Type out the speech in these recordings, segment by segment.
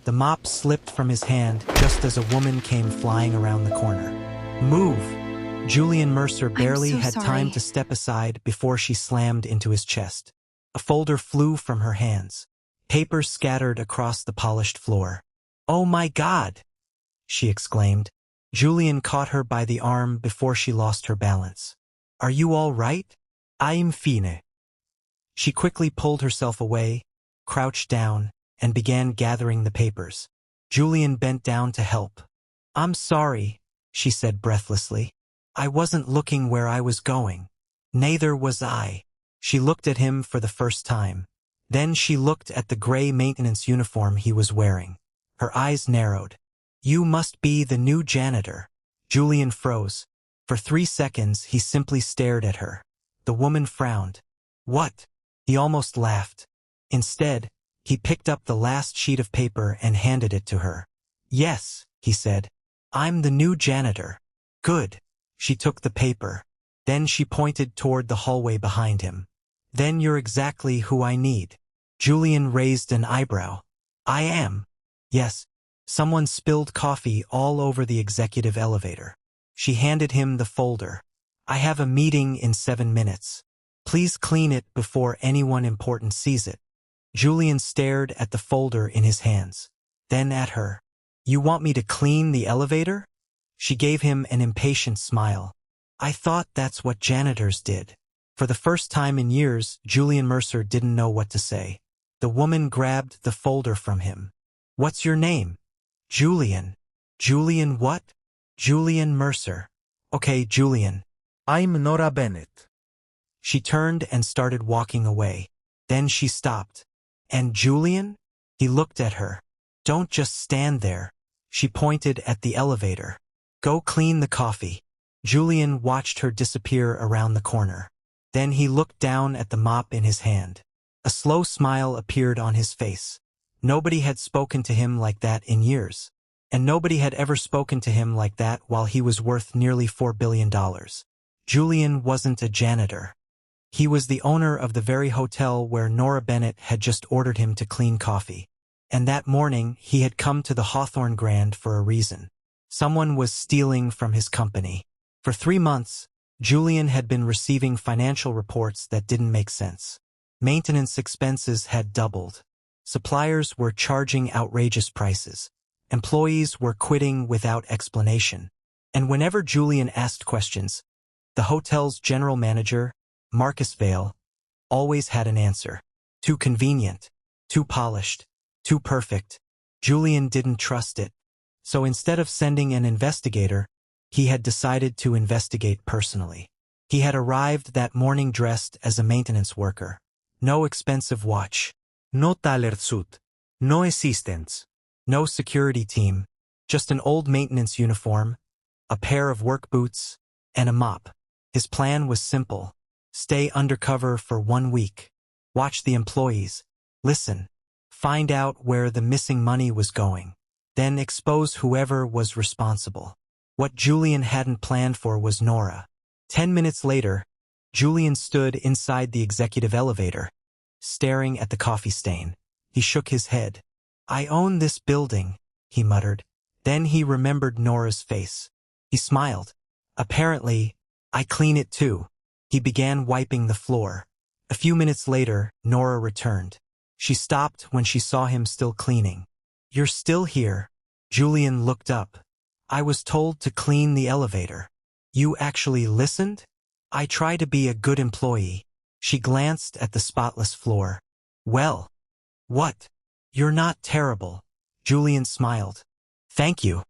The mop slipped from his hand just as a woman came flying around the corner. "Move!" Julian Mercer barely had time to step aside before she slammed into his chest. A folder flew from her hands. Papers scattered across the polished floor. "Oh my God!" she exclaimed. Julian caught her by the arm before she lost her balance. "Are you all right?" "I'm fine." She quickly pulled herself away, crouched down, and began gathering the papers. Julian bent down to help. "I'm sorry," she said breathlessly. "I wasn't looking where I was going." "Neither was I." She looked at him for the first time. Then she looked at the gray maintenance uniform he was wearing. Her eyes narrowed. "You must be the new janitor." Julian froze. For 3 seconds he simply stared at her. The woman frowned. "What?" He almost laughed. Instead, he picked up the last sheet of paper and handed it to her. "Yes," he said. "I'm the new janitor." "Good." She took the paper. Then she pointed toward the hallway behind him. "Then you're exactly who I need." Julian raised an eyebrow. "I am." "Yes." Someone spilled coffee all over the executive elevator. She handed him the folder. "I have a meeting in 7 minutes. Please clean it before anyone important sees it." Julian stared at the folder in his hands, then at her. "You want me to clean the elevator?" She gave him an impatient smile. "I thought that's what janitors did." For the first time in years, Julian Mercer didn't know what to say. The woman grabbed the folder from him. "What's your name?" "Julian." "Julian what?" "Julian Mercer." "Okay, Julian." I'm Nora Bennett. She turned and started walking away. Then she stopped. "And Julian?" He looked at her. "Don't just stand there." She pointed at the elevator. "Go clean the coffee." Julian watched her disappear around the corner. Then he looked down at the mop in his hand. A slow smile appeared on his face. Nobody had spoken to him like that in years. And nobody had ever spoken to him like that while he was worth nearly $4 billion. Julian wasn't a janitor. He was the owner of the very hotel where Nora Bennett had just ordered him to clean coffee. And that morning, he had come to the Hawthorne Grand for a reason. Someone was stealing from his company. For 3 months, Julian had been receiving financial reports that didn't make sense. Maintenance expenses had doubled. Suppliers were charging outrageous prices. Employees were quitting without explanation. And whenever Julian asked questions, the hotel's general manager, Marcus Vale, always had an answer. Too convenient, too polished, too perfect. Julian didn't trust it. So instead of sending an investigator, he had decided to investigate personally. He had arrived that morning dressed as a maintenance worker. No expensive watch. No tailored suit. No assistants. No security team. Just an old maintenance uniform, a pair of work boots, and a mop. His plan was simple. Stay undercover for 1 week. Watch the employees. Listen. Find out where the missing money was going. Then expose whoever was responsible. What Julian hadn't planned for was Nora. 10 minutes later, Julian stood inside the executive elevator, staring at the coffee stain. He shook his head. "I own this building," he muttered. Then he remembered Nora's face. He smiled. "Apparently, I clean it too." He began wiping the floor. A few minutes later, Nora returned. She stopped when she saw him still cleaning. "You're still here." Julian looked up. "I was told to clean the elevator." "You actually listened?" "I try to be a good employee." She glanced at the spotless floor. "Well, what? You're not terrible." Julian smiled. "Thank you.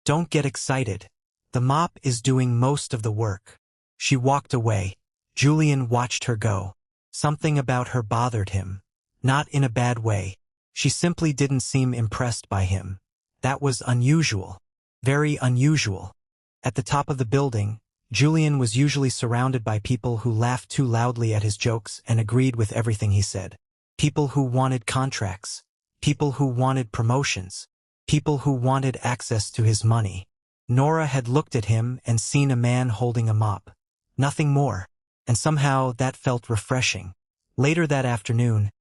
Don't get excited. The mop is doing most of the work." She walked away. Julian watched her go. Something about her bothered him. Not in a bad way. She simply didn't seem impressed by him. That was unusual. Very unusual. At the top of the building, Julian was usually surrounded by people who laughed too loudly at his jokes and agreed with everything he said. People who wanted contracts. People who wanted promotions. People who wanted access to his money. Nora had looked at him and seen a man holding a mop. Nothing more. And somehow that felt refreshing. Later that afternoon,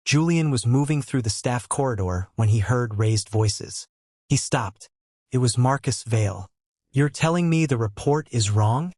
Julian was moving through the staff corridor when he heard raised voices. He stopped. It was Marcus Vale. "You're telling me the report is wrong?"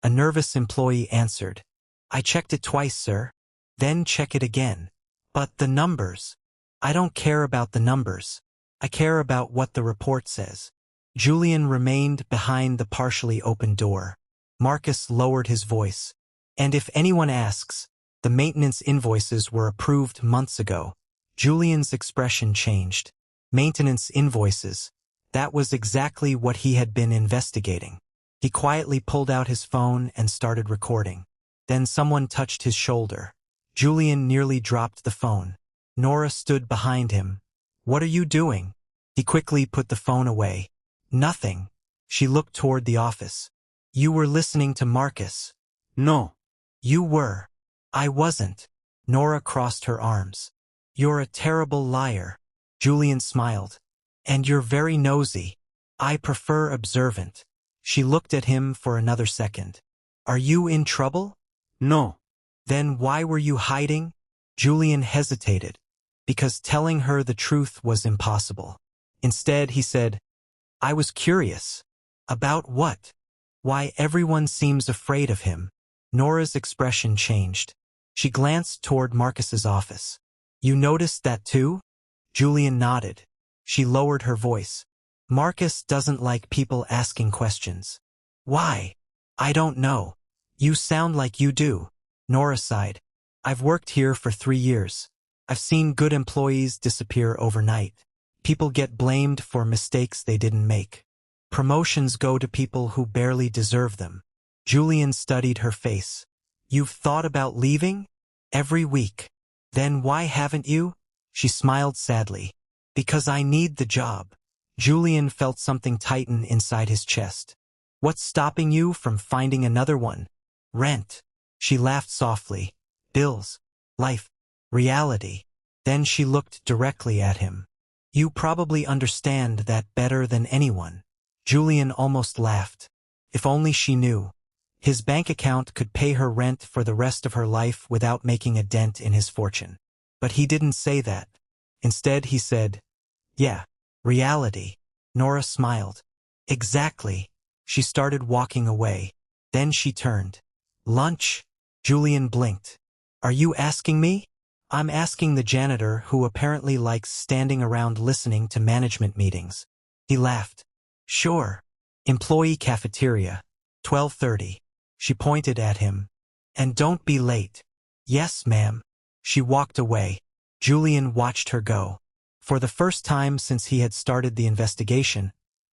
A nervous employee answered. "I checked it twice, sir." "Then check it again." "But the numbers." "I don't care about the numbers. I care about what the report says." Julian remained behind the partially open door. Marcus lowered his voice. "And if anyone asks, the maintenance invoices were approved months ago." Julian's expression changed. Maintenance invoices. That was exactly what he had been investigating. He quietly pulled out his phone and started recording. Then someone touched his shoulder. Julian nearly dropped the phone. Nora stood behind him. "What are you doing?" He quickly put the phone away. "Nothing." She looked toward the office. "You were listening to Marcus." No. "You were." "I wasn't." Nora crossed her arms. "You're a terrible liar." Julian smiled. "And you're very nosy." "I prefer observant." She looked at him for another second. "Are you in trouble?" No. "Then why were you hiding?" Julian hesitated, because telling her the truth was impossible. Instead, he said, "I was curious." "About what?" "Why everyone seems afraid of him." Nora's expression changed. She glanced toward Marcus's office. "You noticed that too?" Julian nodded. She lowered her voice. "Marcus doesn't like people asking questions." "Why?" "I don't know." "You sound like you do." Nora sighed. "I've worked here for 3 years. I've seen good employees disappear overnight. People get blamed for mistakes they didn't make. Promotions go to people who barely deserve them." Julian studied her face. "You've thought about leaving?" "Every week." "Then why haven't you?" She smiled sadly. "Because I need the job." Julian felt something tighten inside his chest. "What's stopping you from finding another one?" "Rent." She laughed softly. "Bills. Life. Reality." Then she looked directly at him. "You probably understand that better than anyone." Julian almost laughed. If only she knew. His bank account could pay her rent for the rest of her life without making a dent in his fortune. But he didn't say that. Instead, he said, "Yeah, reality." Nora smiled. "Exactly." She started walking away. Then she turned. "Lunch?" Julian blinked. "Are you asking me?" "I'm asking the janitor, who apparently likes standing around listening to management meetings." He laughed. "Sure. Employee cafeteria. 12:30. She pointed at him. "And don't be late." "Yes, ma'am." She walked away. Julian watched her go. For the first time since he had started the investigation,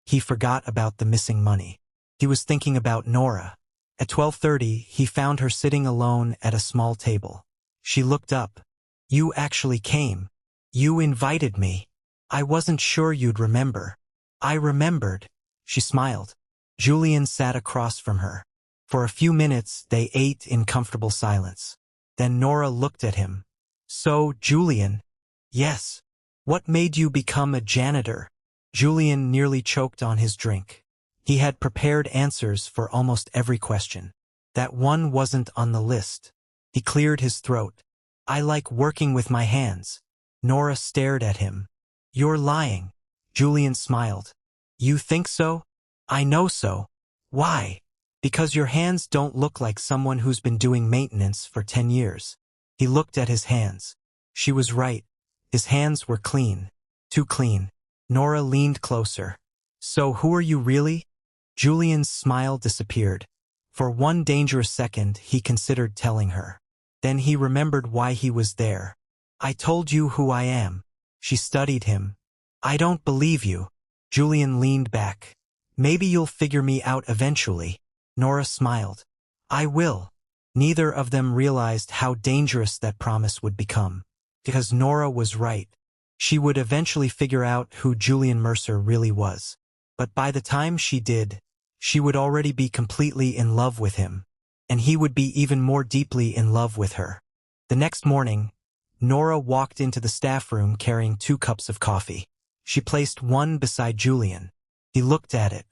he forgot about the missing money. He was thinking about Nora. At 12:30, he found her sitting alone at a small table. She looked up. "You actually came. You invited me. I wasn't sure you'd remember." "I remembered." She smiled. Julian sat across from her. For a few minutes, they ate in comfortable silence. Then Nora looked at him. "So, Julian." "Yes." "What made you become a janitor?" Julian nearly choked on his drink. He had prepared answers for almost every question. That one wasn't on the list. He cleared his throat. "I like working with my hands." Nora stared at him. "You're lying." Julian smiled. "You think so?" "I know so." "Why?" "Because your hands don't look like someone who's been doing maintenance for 10 years. He looked at his hands. She was right. His hands were clean. Too clean. Nora leaned closer. "So who are you really?" Julian's smile disappeared. For one dangerous second, he considered telling her. Then he remembered why he was there. "I told you who I am." She studied him. "I don't believe you." Julian leaned back. "Maybe you'll figure me out eventually." Nora smiled. "I will." Neither of them realized how dangerous that promise would become. Because Nora was right. She would eventually figure out who Julian Mercer really was. But by the time she did, she would already be completely in love with him. And he would be even more deeply in love with her. The next morning, Nora walked into the staff room carrying 2 cups of coffee. She placed one beside Julian. He looked at it.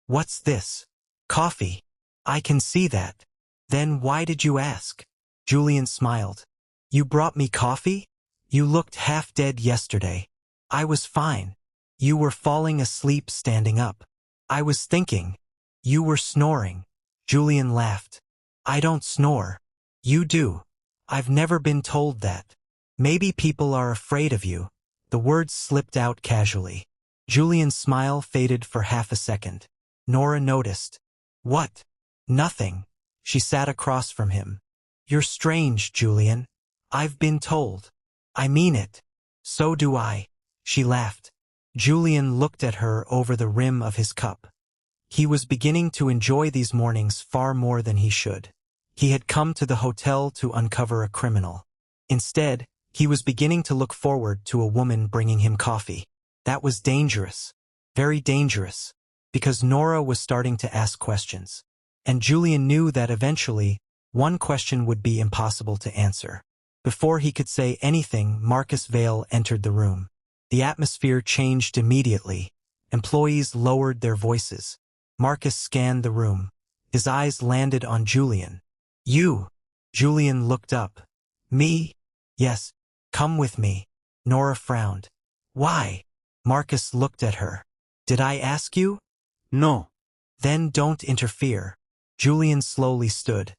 "What's this?" "Coffee." "I can see that." "Then why did you ask?" Julian smiled. "You brought me coffee?" You looked half dead yesterday. I was fine. You were falling asleep standing up. I was thinking. You were snoring. Julian laughed. I don't snore. You do. I've never been told that. Maybe people are afraid of you. The words slipped out casually. Julian's smile faded for half a second. Nora noticed. What? Nothing. She sat across from him. You're strange, Julian. I've been told. I mean it. So do I. She laughed. Julian looked at her over the rim of his cup. He was beginning to enjoy these mornings far more than he should. He had come to the hotel to uncover a criminal. Instead, he was beginning to look forward to a woman bringing him coffee. That was dangerous. Very dangerous. Because Nora was starting to ask questions. And Julian knew that eventually, one question would be impossible to answer. Before he could say anything, Marcus Vale entered the room. The atmosphere changed immediately. Employees lowered their voices. Marcus scanned the room. His eyes landed on Julian. You. Julian looked up. Me? Yes. Come with me. Nora frowned. Why? Marcus looked at her. Did I ask you? No. Then don't interfere. Julian slowly stood.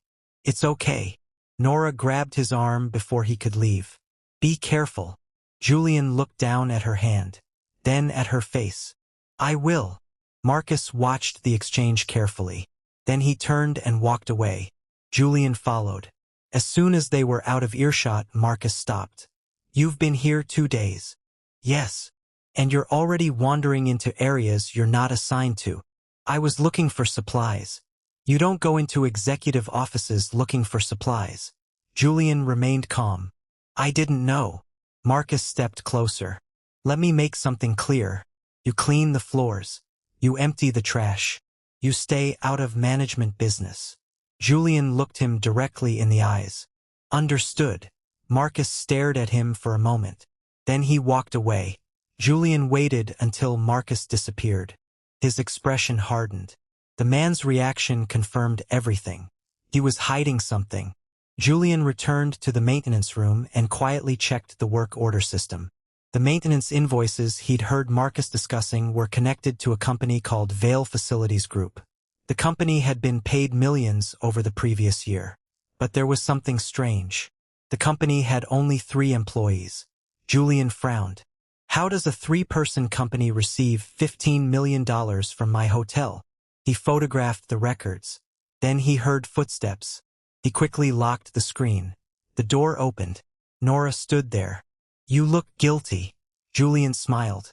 It's okay. Nora grabbed his arm before he could leave. Be careful. Julian looked down at her hand. Then at her face. I will. Marcus watched the exchange carefully. Then he turned and walked away. Julian followed. As soon as they were out of earshot, Marcus stopped. You've been here 2 days. Yes. And you're already wandering into areas you're not assigned to. I was looking for supplies. You don't go into executive offices looking for supplies. Julian remained calm. I didn't know. Marcus stepped closer. Let me make something clear. You clean the floors. You empty the trash. You stay out of management business. Julian looked him directly in the eyes. Understood. Marcus stared at him for a moment. Then he walked away. Julian waited until Marcus disappeared. His expression hardened. The man's reaction confirmed everything. He was hiding something. Julian returned to the maintenance room and quietly checked the work order system. The maintenance invoices he'd heard Marcus discussing were connected to a company called Vale Facilities Group. The company had been paid millions over the previous year. But there was something strange. The company had only 3 employees. Julian frowned. How does a 3-person company receive $15 million from my hotel? He photographed the records. Then he heard footsteps. He quickly locked the screen. The door opened. Nora stood there. You look guilty. Julian smiled.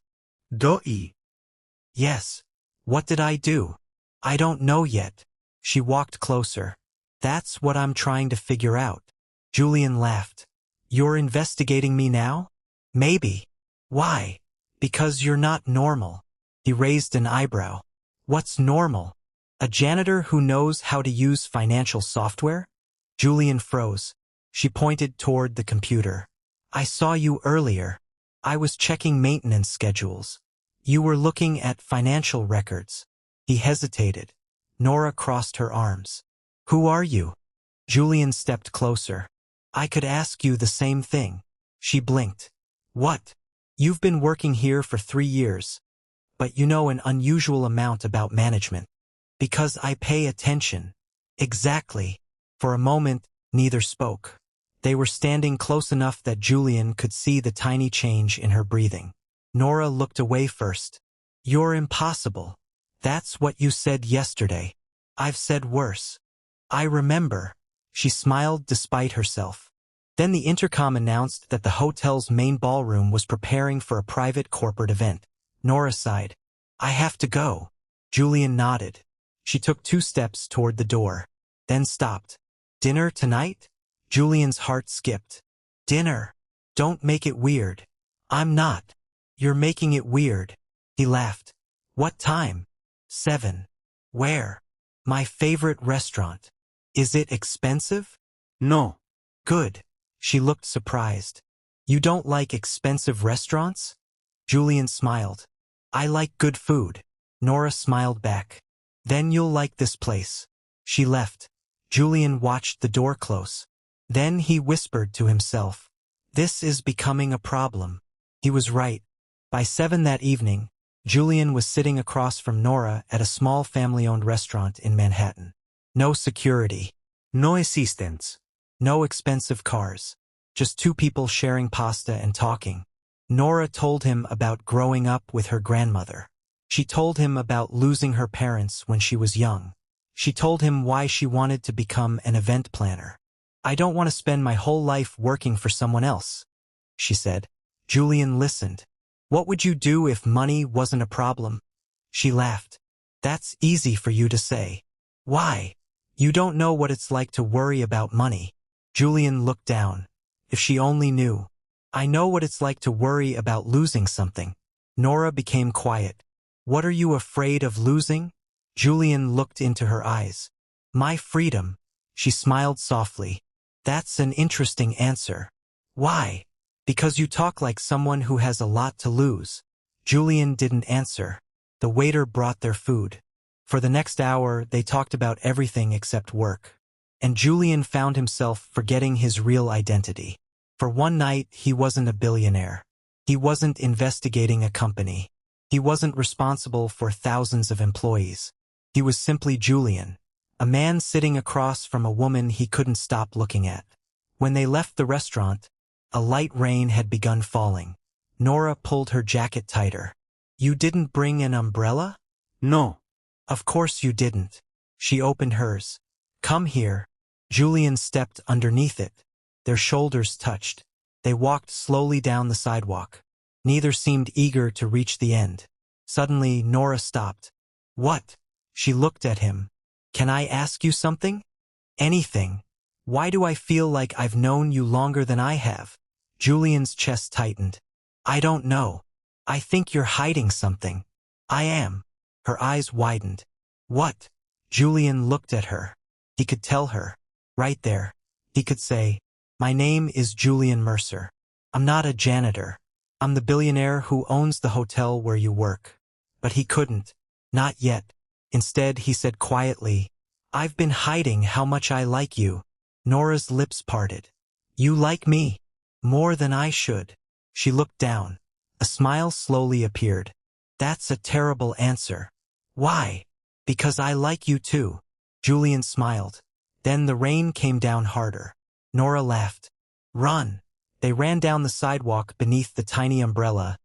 Doi. Yes. What did I do? I don't know yet. She walked closer. That's what I'm trying to figure out. Julian laughed. You're investigating me now? Maybe. Why? Because you're not normal. He raised an eyebrow. What's normal? A janitor who knows how to use financial software? Julian froze. She pointed toward the computer. I saw you earlier. I was checking maintenance schedules. You were looking at financial records. He hesitated. Nora crossed her arms. Who are you? Julian stepped closer. I could ask you the same thing. She blinked. What? You've been working here for 3 years. But you know an unusual amount about management. Because I pay attention. Exactly. For a moment, neither spoke. They were standing close enough that Julian could see the tiny change in her breathing. Nora looked away first. You're impossible. That's what you said yesterday. I've said worse. I remember. She smiled despite herself. Then the intercom announced that the hotel's main ballroom was preparing for a private corporate event. Nora sighed. I have to go. Julian nodded. She took 2 steps toward the door, then stopped. Dinner tonight? Julian's heart skipped. Dinner? Don't make it weird. I'm not. You're making it weird. He laughed. What time? 7. Where? My favorite restaurant. Is it expensive? No. Good. She looked surprised. You don't like expensive restaurants? Julian smiled. I like good food. Nora smiled back. Then you'll like this place. She left. Julian watched the door close. Then he whispered to himself. This is becoming a problem. He was right. By 7 that evening, Julian was sitting across from Nora at a small family-owned restaurant in Manhattan. No security. No existence. No expensive cars. Just two people sharing pasta and talking. Nora told him about growing up with her grandmother. She told him about losing her parents when she was young. She told him why she wanted to become an event planner. "I don't want to spend my whole life working for someone else," she said. Julian listened. "What would you do if money wasn't a problem?" She laughed. "That's easy for you to say. Why? You don't know what it's like to worry about money." Julian looked down. If she only knew. "I know what it's like to worry about losing something." Nora became quiet. "What are you afraid of losing?" Julian looked into her eyes. "My freedom." She smiled softly. "That's an interesting answer." "Why?" "Because you talk like someone who has a lot to lose." Julian didn't answer. The waiter brought their food. For the next hour, they talked about everything except work. And Julian found himself forgetting his real identity. For one night, he wasn't a billionaire. He wasn't investigating a company. He wasn't responsible for thousands of employees. He was simply Julian, a man sitting across from a woman he couldn't stop looking at. When they left the restaurant, a light rain had begun falling. Nora pulled her jacket tighter. "You didn't bring an umbrella?" No. "Of course you didn't." She opened hers. "Come here." Julian stepped underneath it. Their shoulders touched. They walked slowly down the sidewalk. Neither seemed eager to reach the end. Suddenly, Nora stopped. "What?" She looked at him. "Can I ask you something?" "Anything." "Why do I feel like I've known you longer than I have?" Julian's chest tightened. "I don't know. I think you're hiding something." "I am." Her eyes widened. "What?" Julian looked at her. He could tell her. Right there. He could say, "My name is Julian Mercer. I'm not a janitor. I'm the billionaire who owns the hotel where you work." But he couldn't. Not yet. Instead, he said quietly, "I've been hiding how much I like you." Nora's lips parted. "You like me? More than I should." She looked down. A smile slowly appeared. "That's a terrible answer." "Why?" "Because I like you too." Julian smiled. Then the rain came down harder. Nora laughed. "Run." They ran down the sidewalk beneath the tiny umbrella,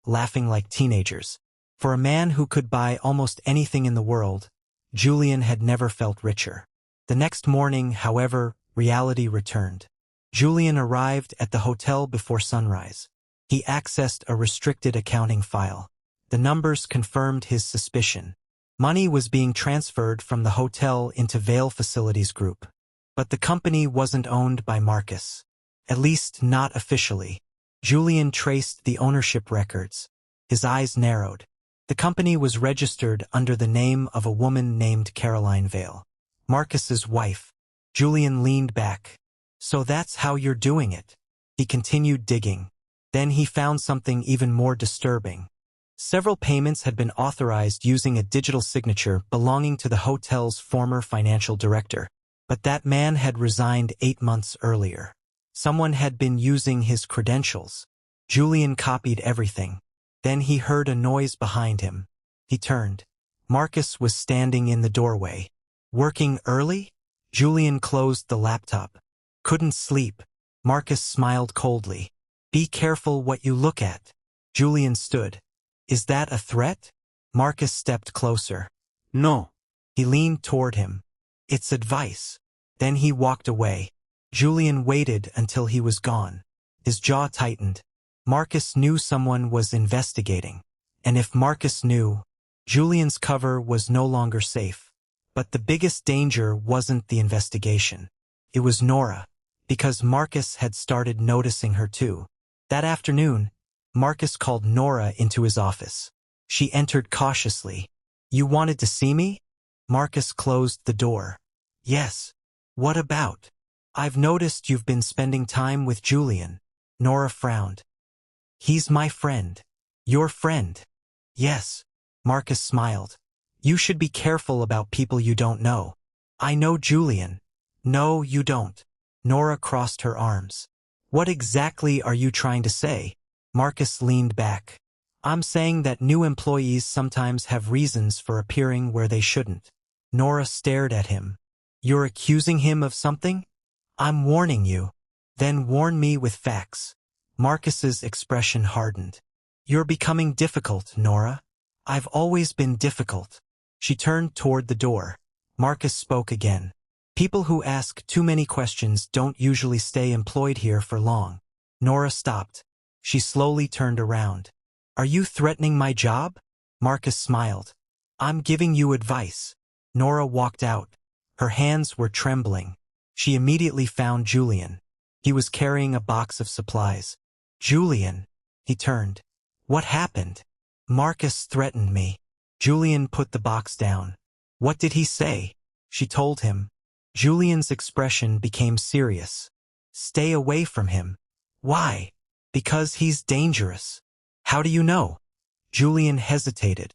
laughing like teenagers. For a man who could buy almost anything in the world, Julian had never felt richer. The next morning, however, reality returned. Julian arrived at the hotel before sunrise. He accessed a restricted accounting file. The numbers confirmed his suspicion. Money was being transferred from the hotel into Vail Facilities Group. But the company wasn't owned by Marcus. At least not officially. Julian traced the ownership records. His eyes narrowed. The company was registered under the name of a woman named Caroline Vail, Marcus's wife. Julian leaned back. "So that's how you're doing it." He continued digging. Then he found something even more disturbing. Several payments had been authorized using a digital signature belonging to the hotel's former financial director. But that man had resigned 8 months earlier. Someone had been using his credentials. Julian copied everything. Then he heard a noise behind him. He turned. Marcus was standing in the doorway. "Working early?" Julian closed the laptop. "Couldn't sleep." Marcus smiled coldly. "Be careful what you look at." Julian stood. "Is that a threat?" Marcus stepped closer. No. He leaned toward him. "It's advice." Then he walked away. Julian waited until he was gone. His jaw tightened. Marcus knew someone was investigating. And if Marcus knew, Julian's cover was no longer safe. But the biggest danger wasn't the investigation. It was Nora, because Marcus had started noticing her too. That afternoon, Marcus called Nora into his office. She entered cautiously. "You wanted to see me?" Marcus closed the door. "Yes." "What about?" "I've noticed you've been spending time with Julian." Nora frowned. "He's my friend." "Your friend?" "Yes." Marcus smiled. "You should be careful about people you don't know." "I know Julian." "No, you don't." Nora crossed her arms. What exactly are you trying to say? Marcus leaned back. I'm saying that new employees sometimes have reasons for appearing where they shouldn't. Nora stared at him. You're accusing him of something? I'm warning you. Then warn me with facts. Marcus's expression hardened. You're becoming difficult, Nora. I've always been difficult. She turned toward the door. Marcus spoke again. People who ask too many questions don't usually stay employed here for long. Nora stopped. She slowly turned around. Are you threatening my job? Marcus smiled. I'm giving you advice. Nora walked out. Her hands were trembling. She immediately found Julian. He was carrying a box of supplies. Julian. He turned. What happened? Marcus threatened me. Julian put the box down. What did he say? She told him. Julian's expression became serious. Stay away from him. Why? Because he's dangerous. How do you know? Julian hesitated.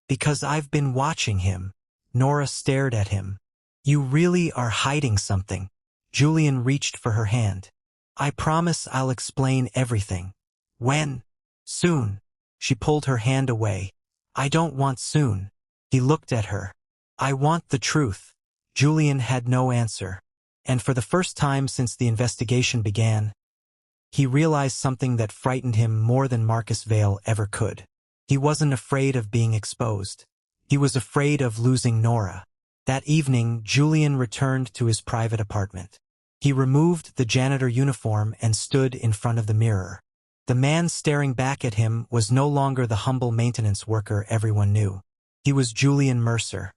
Because I've been watching him. Nora stared at him. You really are hiding something. Julian reached for her hand. I promise I'll explain everything. When? Soon. She pulled her hand away. I don't want soon. He looked at her. I want the truth. Julian had no answer. And for the first time since the investigation began, he realized something that frightened him more than Marcus Vale ever could. He wasn't afraid of being exposed. He was afraid of losing Nora. That evening, Julian returned to his private apartment. He removed the janitor uniform and stood in front of the mirror. The man staring back at him was no longer the humble maintenance worker everyone knew. He was Julian Mercer,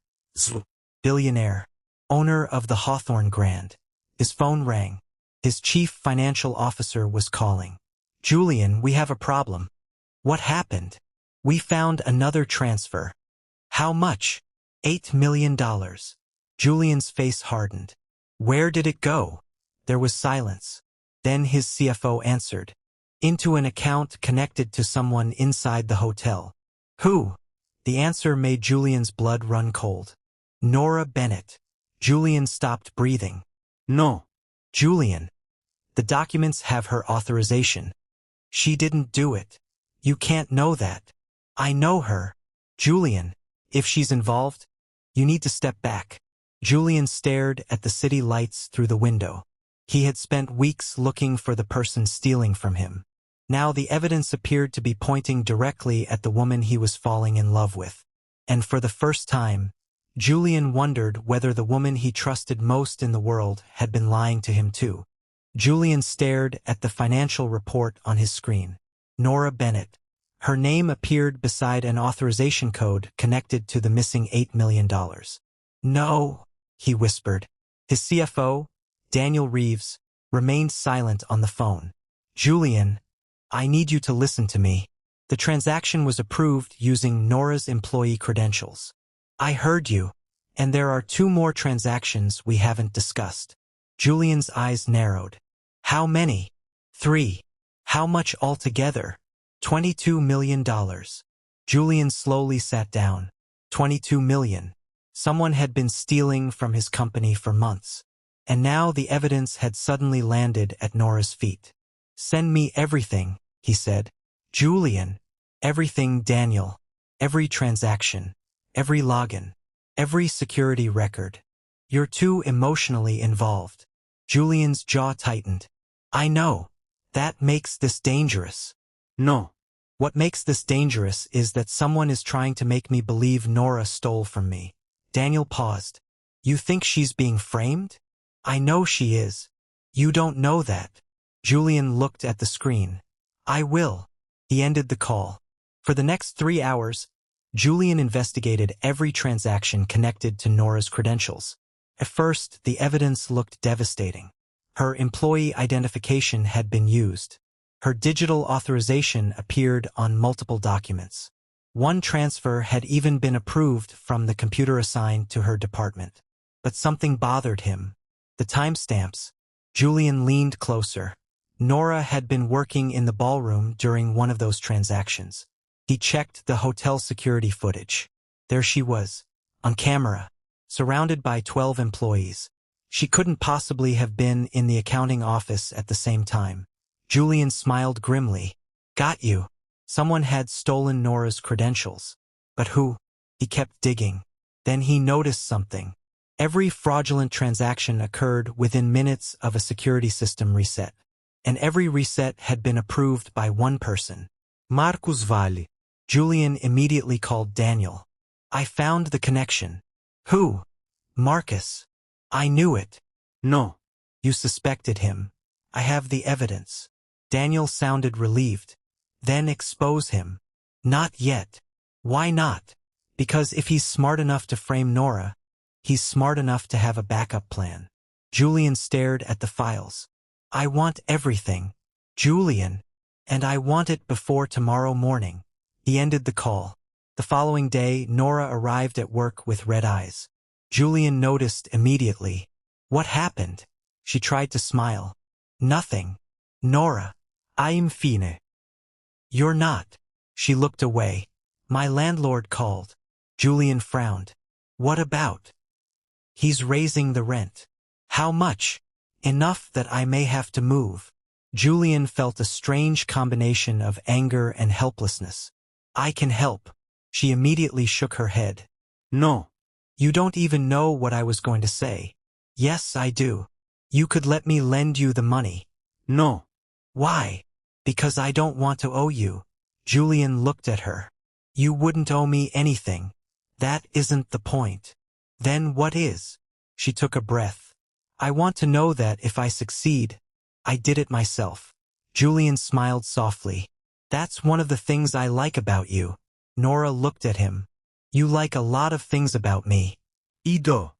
billionaire, owner of the Hawthorne Grand. His phone rang. His chief financial officer was calling. Julian, we have a problem. What happened? We found another transfer. How much? $8 million. Julian's face hardened. Where did it go? There was silence. Then his CFO answered. Into an account connected to someone inside the hotel. Who? The answer made Julian's blood run cold. Nora Bennett. Julian stopped breathing. No. Julian. The documents have her authorization. She didn't do it. You can't know that. I know her. Julian. If she's involved, you need to step back. Julian stared at the city lights through the window. He had spent weeks looking for the person stealing from him. Now the evidence appeared to be pointing directly at the woman he was falling in love with. And for the first time, Julian wondered whether the woman he trusted most in the world had been lying to him too. Julian stared at the financial report on his screen. Nora Bennett. Her name appeared beside an authorization code connected to the missing $8 million. No, he whispered. His CFO, Daniel Reeves, remained silent on the phone. Julian, I need you to listen to me. The transaction was approved using Nora's employee credentials. I heard you, and there are 2 more transactions we haven't discussed. Julian's eyes narrowed. How many? 3. How much altogether? $22 million. Julian slowly sat down. $22 million. Someone had been stealing from his company for months. And now the evidence had suddenly landed at Nora's feet. Send me everything, he said. Julian. Everything, Daniel. Every transaction. Every login. Every security record. You're too emotionally involved. Julian's jaw tightened. I know. That makes this dangerous. No. What makes this dangerous is that someone is trying to make me believe Nora stole from me. Daniel paused. You think she's being framed? I know she is. You don't know that. Julian looked at the screen. I will. He ended the call. For the next 3 hours, Julian investigated every transaction connected to Nora's credentials. At first, the evidence looked devastating. Her employee identification had been used. Her digital authorization appeared on multiple documents. One transfer had even been approved from the computer assigned to her department. But something bothered him. The timestamps. Julian leaned closer. Nora had been working in the ballroom during one of those transactions. He checked the hotel security footage. There she was, on camera, surrounded by 12 employees. She couldn't possibly have been in the accounting office at the same time. Julian smiled grimly. Got you. Someone had stolen Nora's credentials. But who? He kept digging. Then he noticed something. Every fraudulent transaction occurred within minutes of a security system reset. And every reset had been approved by one person. Marcus Valle. Julian immediately called Daniel. I found the connection. Who? Marcus. I knew it. No. You suspected him. I have the evidence. Daniel sounded relieved. Then expose him. Not yet. Why not? Because if he's smart enough to frame Nora, he's smart enough to have a backup plan. Julian stared at the files. I want everything. Julian. And I want it before tomorrow morning. He ended the call. The following day, Nora arrived at work with red eyes. Julian noticed immediately. What happened? She tried to smile. Nothing. Nora. I'm fine. You're not. She looked away. My landlord called. Julian frowned. What about? He's raising the rent. How much? Enough that I may have to move. Julian felt a strange combination of anger and helplessness. I can help. She immediately shook her head. No. You don't even know what I was going to say. Yes, I do. You could let me lend you the money. No. Why? Because I don't want to owe you. Julian looked at her. You wouldn't owe me anything. That isn't the point. Then what is? She took a breath. I want to know that if I succeed, I did it myself. Julian smiled softly. That's one of the things I like about you. Nora looked at him. You like a lot of things about me. Ido.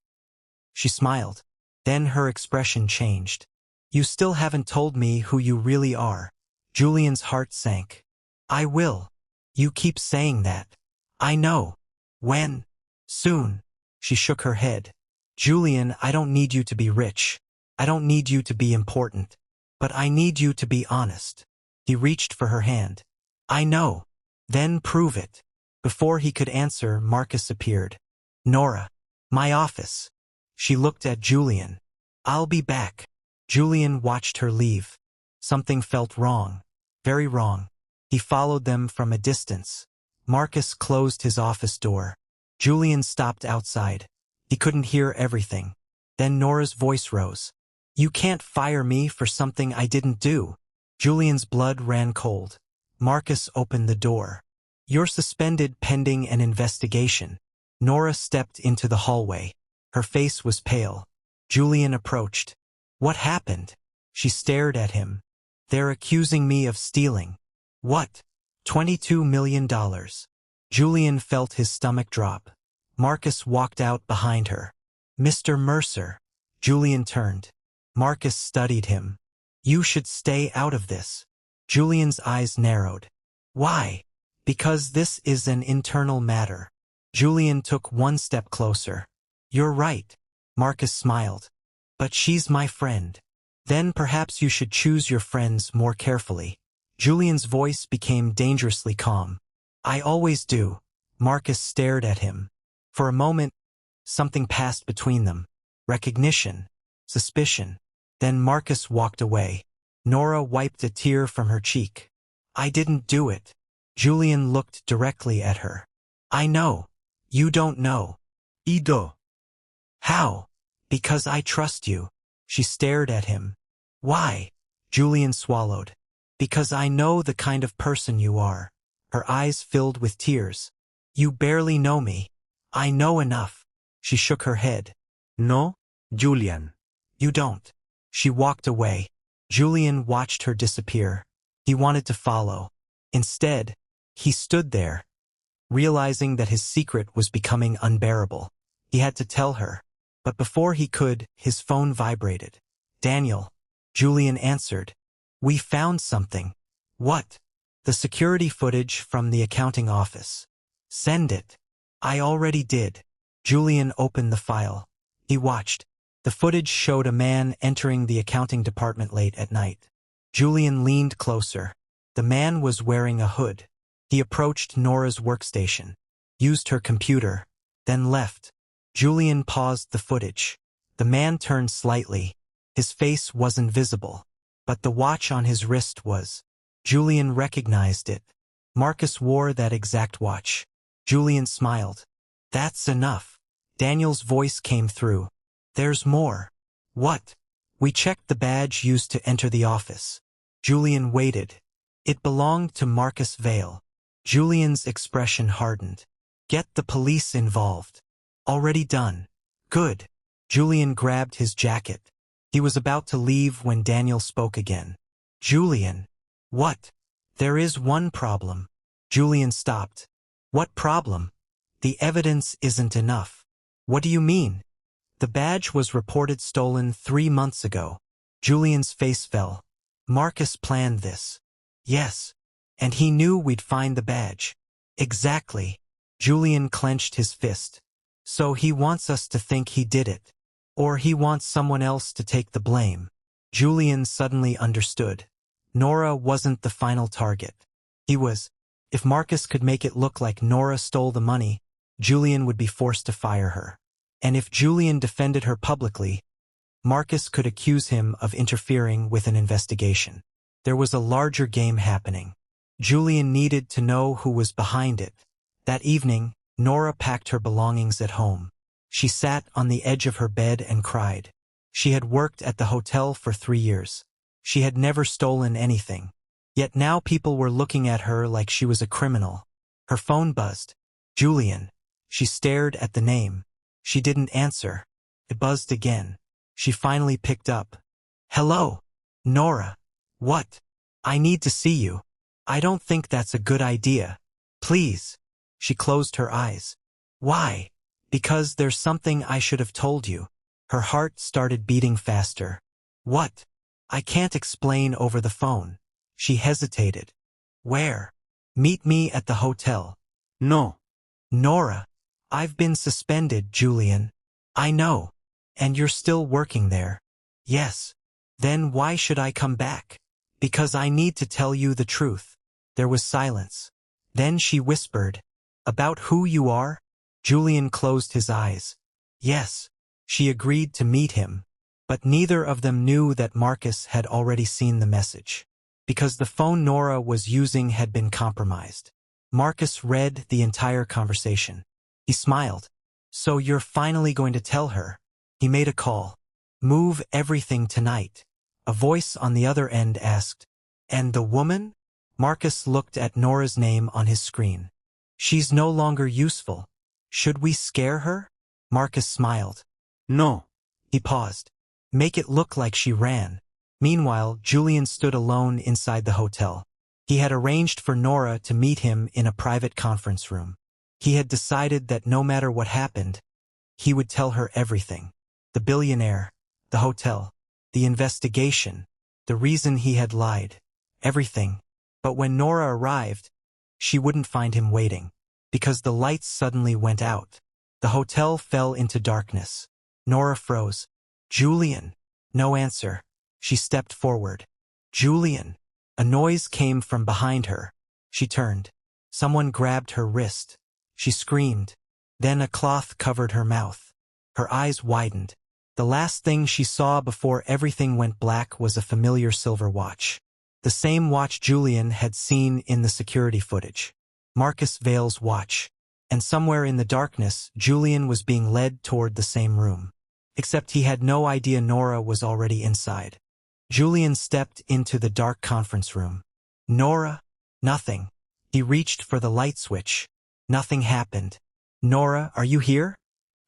She smiled. Then her expression changed. You still haven't told me who you really are. Julian's heart sank. I will. You keep saying that. I know. When? Soon. She shook her head. Julian, I don't need you to be rich. I don't need you to be important. But I need you to be honest. He reached for her hand. I know. Then prove it. Before he could answer, Marcus appeared. Nora. My office. She looked at Julian. I'll be back. Julian watched her leave. Something felt wrong. Very wrong. He followed them from a distance. Marcus closed his office door. Julian stopped outside. He couldn't hear everything. Then Nora's voice rose. You can't fire me for something I didn't do. Julian's blood ran cold. Marcus opened the door. You're suspended pending an investigation. Nora stepped into the hallway. Her face was pale. Julian approached. What happened? She stared at him. They're accusing me of stealing. What? $22 million. Julian felt his stomach drop. Marcus walked out behind her. Mr. Mercer. Julian turned. Marcus studied him. You should stay out of this. Julian's eyes narrowed. Why? Because this is an internal matter. Julian took one step closer. You're right. Marcus smiled. But she's my friend. Then perhaps you should choose your friends more carefully. Julian's voice became dangerously calm. I always do. Marcus stared at him. For a moment, something passed between them. Recognition. Suspicion. Then Marcus walked away. Nora wiped a tear from her cheek. I didn't do it. Julian looked directly at her. I know. You don't know. Ido. How? Because I trust you. She stared at him. Why? Julian swallowed. Because I know the kind of person you are. Her eyes filled with tears. You barely know me. I know enough. She shook her head. No, Julian. You don't. She walked away. Julian watched her disappear. He wanted to follow. Instead, he stood there, realizing that his secret was becoming unbearable. He had to tell her. But before he could, his phone vibrated. Daniel. Julian answered. We found something. What? The security footage from the accounting office. Send it. I already did. Julian opened the file. He watched. The footage showed a man entering the accounting department late at night. Julian leaned closer. The man was wearing a hood. He approached Nora's workstation, used her computer, then left. Julian paused the footage. The man turned slightly. His face wasn't visible, but the watch on his wrist was. Julian recognized it. Marcus wore that exact watch. Julian smiled. That's enough. Daniel's voice came through. There's more. What? We checked the badge used to enter the office. Julian waited. It belonged to Marcus Vale. Julian's expression hardened. Get the police involved. Already done. Good. Julian grabbed his jacket. He was about to leave when Daniel spoke again. Julian. What? There is one problem. Julian stopped. What problem? The evidence isn't enough. What do you mean? The badge was reported stolen 3 months ago. Julian's face fell. Marcus planned this. Yes. And he knew we'd find the badge. Exactly. Julian clenched his fist. So he wants us to think he did it. Or he wants someone else to take the blame. Julian suddenly understood. Nora wasn't the final target. He was. If Marcus could make it look like Nora stole the money, Julian would be forced to fire her. And if Julian defended her publicly, Marcus could accuse him of interfering with an investigation. There was a larger game happening. Julian needed to know who was behind it. That evening, Nora packed her belongings at home. She sat on the edge of her bed and cried. She had worked at the hotel for 3 years. She had never stolen anything. Yet now people were looking at her like she was a criminal. Her phone buzzed. Julian. She stared at the name. She didn't answer. It buzzed again. She finally picked up. Hello. Nora. What? I need to see you. I don't think that's a good idea. Please. She closed her eyes. Why? Because there's something I should have told you. Her heart started beating faster. What? I can't explain over the phone. She hesitated. Where? Meet me at the hotel. No. Nora. I've been suspended, Julian. I know. And you're still working there. Yes. Then why should I come back? Because I need to tell you the truth. There was silence. Then she whispered. About who you are? Julian closed his eyes. Yes. She agreed to meet him. But neither of them knew that Marcus had already seen the message. Because the phone Nora was using had been compromised. Marcus read the entire conversation. He smiled. So you're finally going to tell her? He made a call. Move everything tonight. A voice on the other end asked. And the woman? Marcus looked at Nora's name on his screen. She's no longer useful. Should we scare her? Marcus smiled. No. He paused. Make it look like she ran. Meanwhile, Julian stood alone inside the hotel. He had arranged for Nora to meet him in a private conference room. He had decided that no matter what happened, he would tell her everything. The billionaire, the hotel, the investigation, the reason he had lied, everything. But when Nora arrived, she wouldn't find him waiting, because the lights suddenly went out. The hotel fell into darkness. Nora froze. Julian. No answer. She stepped forward. Julian. A noise came from behind her. She turned. Someone grabbed her wrist. She screamed. Then a cloth covered her mouth. Her eyes widened. The last thing she saw before everything went black was a familiar silver watch. The same watch Julian had seen in the security footage. Marcus Vale's watch. And somewhere in the darkness, Julian was being led toward the same room. Except he had no idea Nora was already inside. Julian stepped into the dark conference room. Nora? Nothing. He reached for the light switch. Nothing happened. Nora, are you here?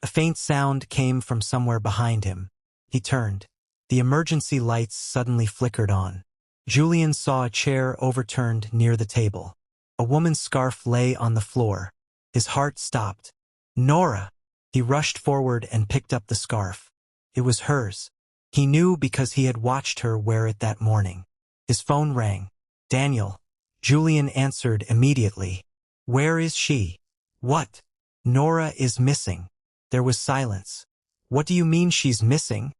A faint sound came from somewhere behind him. He turned. The emergency lights suddenly flickered on. Julian saw a chair overturned near the table. A woman's scarf lay on the floor. His heart stopped. Nora! He rushed forward and picked up the scarf. It was hers. He knew because he had watched her wear it that morning. His phone rang. Daniel. Julian answered immediately. Where is she? What? Nora is missing. There was silence. What do you mean she's missing?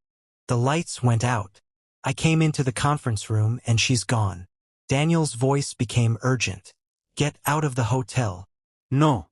The lights went out. I came into the conference room and she's gone. Daniel's voice became urgent. Get out of the hotel. No.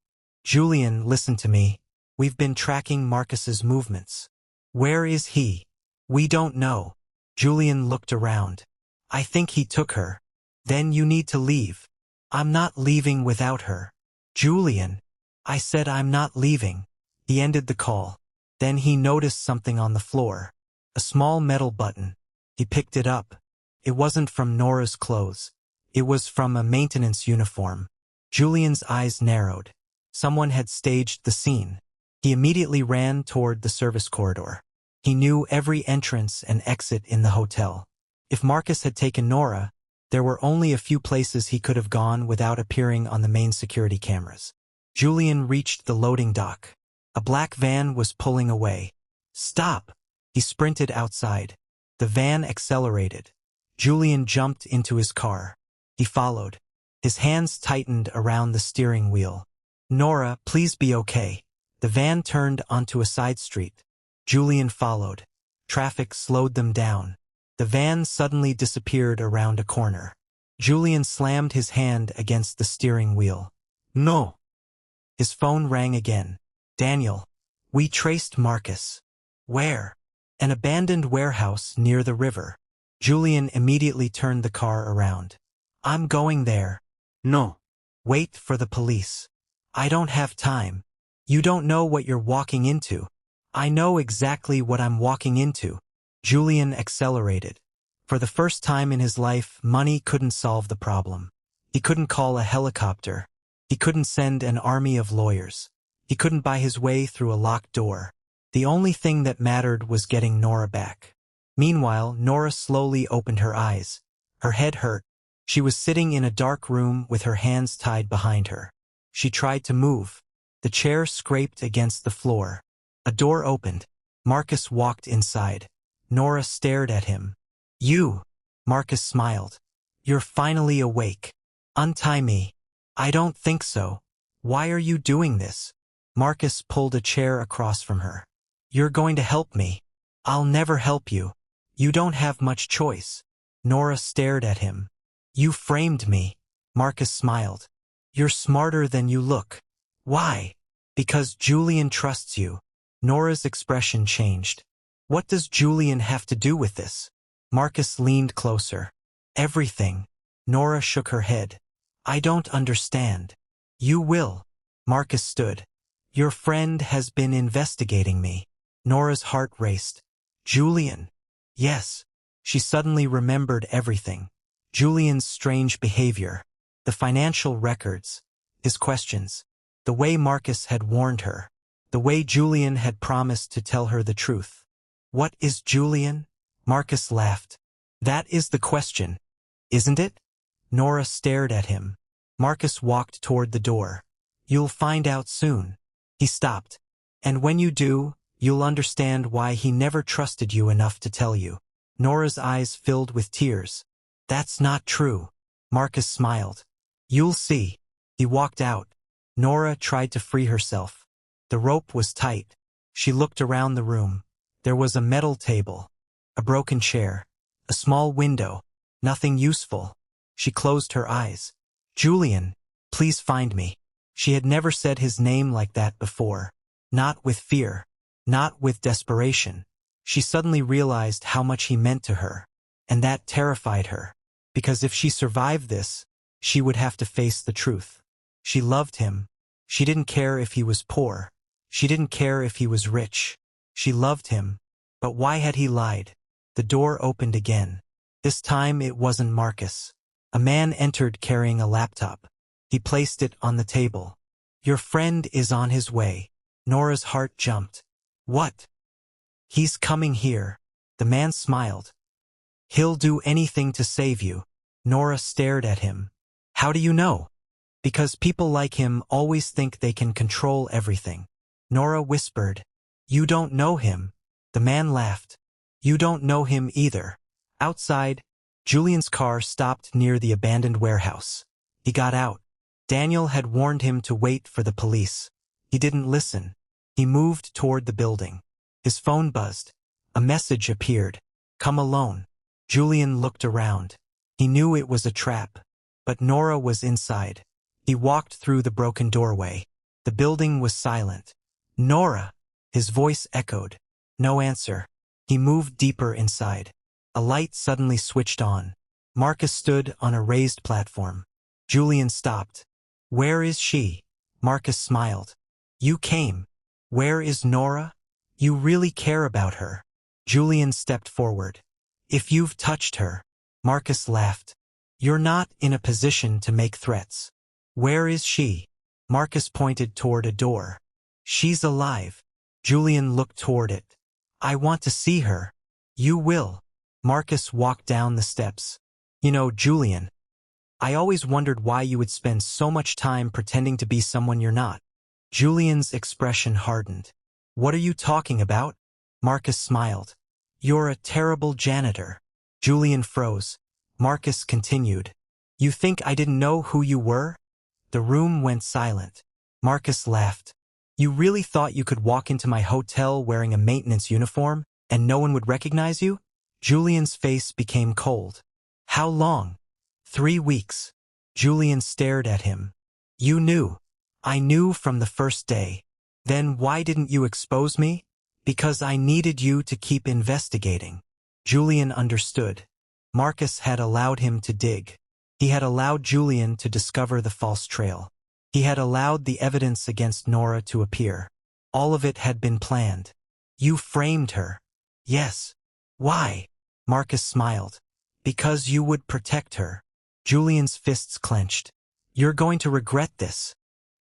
Julian, listen to me. We've been tracking Marcus's movements. Where is he? We don't know. Julian looked around. I think he took her. Then you need to leave. I'm not leaving without her. Julian. I said I'm not leaving. He ended the call. Then he noticed something on the floor. A small metal button. He picked it up. It wasn't from Nora's clothes. It was from a maintenance uniform. Julian's eyes narrowed. Someone had staged the scene. He immediately ran toward the service corridor. He knew every entrance and exit in the hotel. If Marcus had taken Nora, there were only a few places he could have gone without appearing on the main security cameras. Julian reached the loading dock. A black van was pulling away. Stop! He sprinted outside. The van accelerated. Julian jumped into his car. He followed. His hands tightened around the steering wheel. Nora, please be okay. The van turned onto a side street. Julian followed. Traffic slowed them down. The van suddenly disappeared around a corner. Julian slammed his hand against the steering wheel. No! His phone rang again. Daniel. We traced Marcus. Where? An abandoned warehouse near the river. Julian immediately turned the car around. I'm going there. No. Wait for the police. I don't have time. You don't know what you're walking into. I know exactly what I'm walking into. Julian accelerated. For the first time in his life, money couldn't solve the problem. He couldn't call a helicopter. He couldn't send an army of lawyers. He couldn't buy his way through a locked door. The only thing that mattered was getting Nora back. Meanwhile, Nora slowly opened her eyes. Her head hurt. She was sitting in a dark room with her hands tied behind her. She tried to move. The chair scraped against the floor. A door opened. Marcus walked inside. Nora stared at him. You! Marcus smiled. You're finally awake. Untie me. I don't think so. Why are you doing this? Marcus pulled a chair across from her. You're going to help me. I'll never help you. You don't have much choice. Nora stared at him. You framed me. Marcus smiled. You're smarter than you look. Why? Because Julian trusts you. Nora's expression changed. What does Julian have to do with this? Marcus leaned closer. Everything. Nora shook her head. I don't understand. You will. Marcus stood. Your friend has been investigating me. Nora's heart raced. Julian. Yes. She suddenly remembered everything. Julian's strange behavior. The financial records. His questions. The way Marcus had warned her. The way Julian had promised to tell her the truth. What is Julian? Marcus laughed. That is the question, isn't it? Nora stared at him. Marcus walked toward the door. You'll find out soon. He stopped. And when you do, you'll understand why he never trusted you enough to tell you. Nora's eyes filled with tears. That's not true. Marcus smiled. You'll see. He walked out. Nora tried to free herself. The rope was tight. She looked around the room. There was a metal table, a broken chair, a small window, nothing useful. She closed her eyes. Julian, please find me. She had never said his name like that before. Not with fear. Not with desperation. She suddenly realized how much he meant to her. And that terrified her. Because if she survived this, she would have to face the truth. She loved him. She didn't care if he was poor. She didn't care if he was rich. She loved him. But why had he lied? The door opened again. This time it wasn't Marcus. A man entered carrying a laptop. He placed it on the table. Your friend is on his way. Nora's heart jumped. What? He's coming here. The man smiled. He'll do anything to save you. Nora stared at him. How do you know? Because people like him always think they can control everything. Nora whispered. You don't know him. The man laughed. You don't know him either. Outside, Julian's car stopped near the abandoned warehouse. He got out. Daniel had warned him to wait for the police. He didn't listen. He moved toward the building. His phone buzzed. A message appeared. Come alone. Julian looked around. He knew it was a trap. But Nora was inside. He walked through the broken doorway. The building was silent. Nora! His voice echoed. No answer. He moved deeper inside. A light suddenly switched on. Marcus stood on a raised platform. Julian stopped. Where is she? Marcus smiled. You came. Where is Nora? You really care about her. Julian stepped forward. If you've touched her. Marcus laughed. You're not in a position to make threats. Where is she? Marcus pointed toward a door. She's alive. Julian looked toward it. I want to see her. You will. Marcus walked down the steps. You know, Julian, I always wondered why you would spend so much time pretending to be someone you're not. Julian's expression hardened. What are you talking about? Marcus smiled. You're a terrible janitor. Julian froze. Marcus continued. You think I didn't know who you were? The room went silent. Marcus laughed. You really thought you could walk into my hotel wearing a maintenance uniform and no one would recognize you? Julian's face became cold. How long? 3 weeks. Julian stared at him. You knew. I knew from the first day. Then why didn't you expose me? Because I needed you to keep investigating. Julian understood. Marcus had allowed him to dig. He had allowed Julian to discover the false trail. He had allowed the evidence against Nora to appear. All of it had been planned. You framed her. Yes. Why? Marcus smiled. Because you would protect her. Julian's fists clenched. You're going to regret this.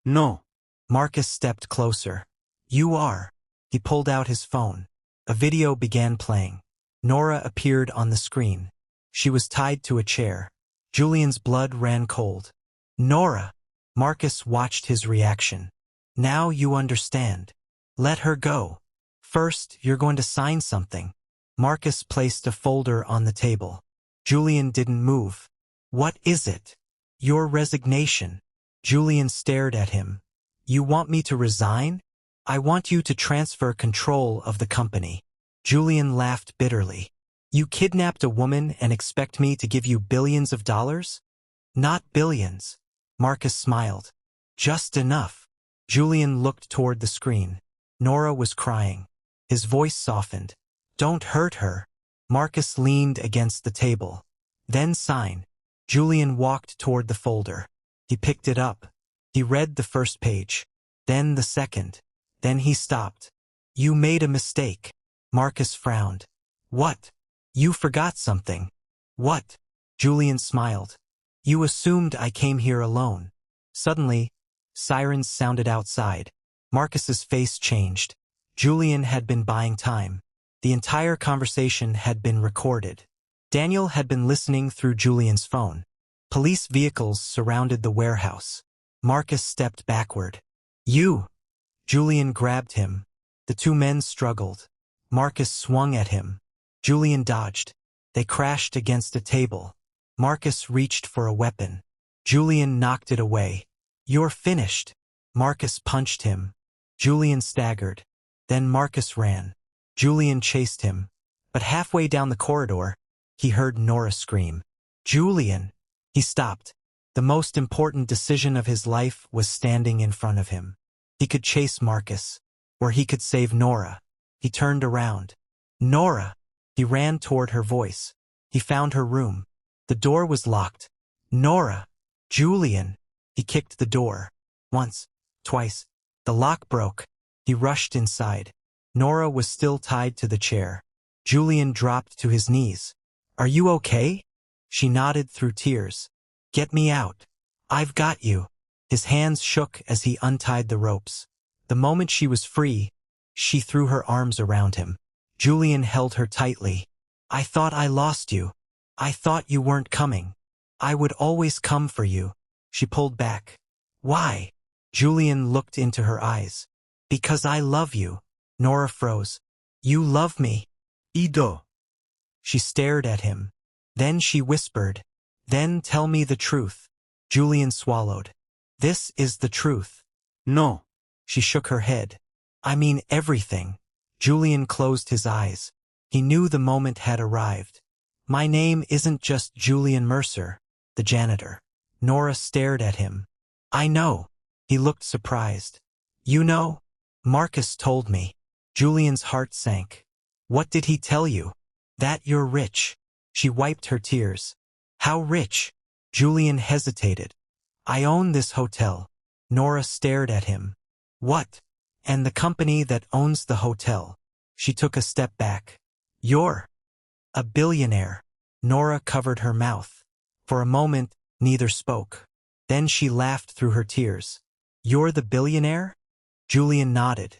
No. Marcus stepped closer. You are. He pulled out his phone. A video began playing. Nora appeared on the screen. She was tied to a chair. Julian's blood ran cold. Nora! Marcus watched his reaction. Now you understand. Let her go. First, you're going to sign something. Marcus placed a folder on the table. Julian didn't move. What is it? Your resignation. Julian stared at him. You want me to resign? I want you to transfer control of the company. Julian laughed bitterly. You kidnapped a woman and expect me to give you billions of dollars? Not billions. Marcus smiled. Just enough. Julian looked toward the screen. Nora was crying. His voice softened. Don't hurt her. Marcus leaned against the table. Then sign. Julian walked toward the folder. He picked it up. He read the first page. Then the second. Then he stopped. You made a mistake. Marcus frowned. What? You forgot something. What? Julian smiled. You assumed I came here alone. Suddenly, sirens sounded outside. Marcus's face changed. Julian had been buying time. The entire conversation had been recorded. Daniel had been listening through Julian's phone. Police vehicles surrounded the warehouse. Marcus stepped backward. You! Julian grabbed him. The two men struggled. Marcus swung at him. Julian dodged. They crashed against a table. Marcus reached for a weapon. Julian knocked it away. You're finished. Marcus punched him. Julian staggered. Then Marcus ran. Julian chased him. But halfway down the corridor, he heard Nora scream. Julian! He stopped. The most important decision of his life was standing in front of him. He could chase Marcus, or he could save Nora. He turned around. Nora! He ran toward her voice. He found her room. The door was locked. Nora! Julian! He kicked the door. Once, twice. The lock broke. He rushed inside. Nora was still tied to the chair. Julian dropped to his knees. Are you okay? She nodded through tears. Get me out. I've got you. His hands shook as he untied the ropes. The moment she was free, she threw her arms around him. Julian held her tightly. I thought I lost you. I thought you weren't coming. I would always come for you. She pulled back. Why? Julian looked into her eyes. Because I love you. Nora froze. You love me. Ido. She stared at him. Then she whispered. Then tell me the truth. Julian swallowed. This is the truth. No. She shook her head. I mean everything. Julian closed his eyes. He knew the moment had arrived. My name isn't just Julian Mercer, the janitor. Nora stared at him. I know. He looked surprised. You know? Marcus told me. Julian's heart sank. What did he tell you? That you're rich. She wiped her tears. How rich? Julian hesitated. I own this hotel. Nora stared at him. What? And the company that owns the hotel. She took a step back. You're a billionaire. Nora covered her mouth. For a moment, neither spoke. Then she laughed through her tears. You're the billionaire? Julian nodded.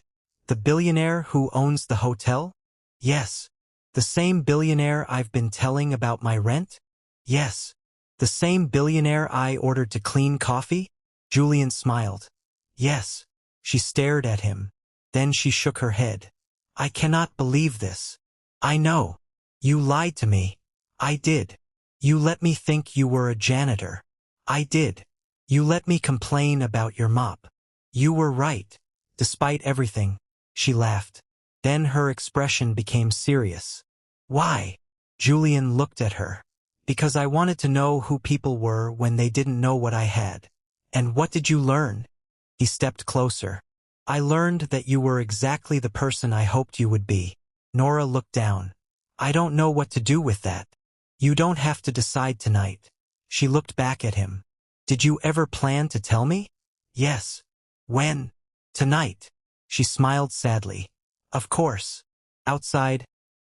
The billionaire who owns the hotel? Yes. The same billionaire I've been telling about my rent? Yes. The same billionaire I ordered to clean coffee? Julian smiled. Yes. She stared at him. Then she shook her head. I cannot believe this. I know. You lied to me. I did. You let me think you were a janitor. I did. You let me complain about your mop. You were right. Despite everything, she laughed. Then her expression became serious. Why? Julian looked at her. Because I wanted to know who people were when they didn't know what I had. And what did you learn? He stepped closer. I learned that you were exactly the person I hoped you would be. Nora looked down. I don't know what to do with that. You don't have to decide tonight. She looked back at him. Did you ever plan to tell me? Yes. When? Tonight. She smiled sadly. Of course. Outside,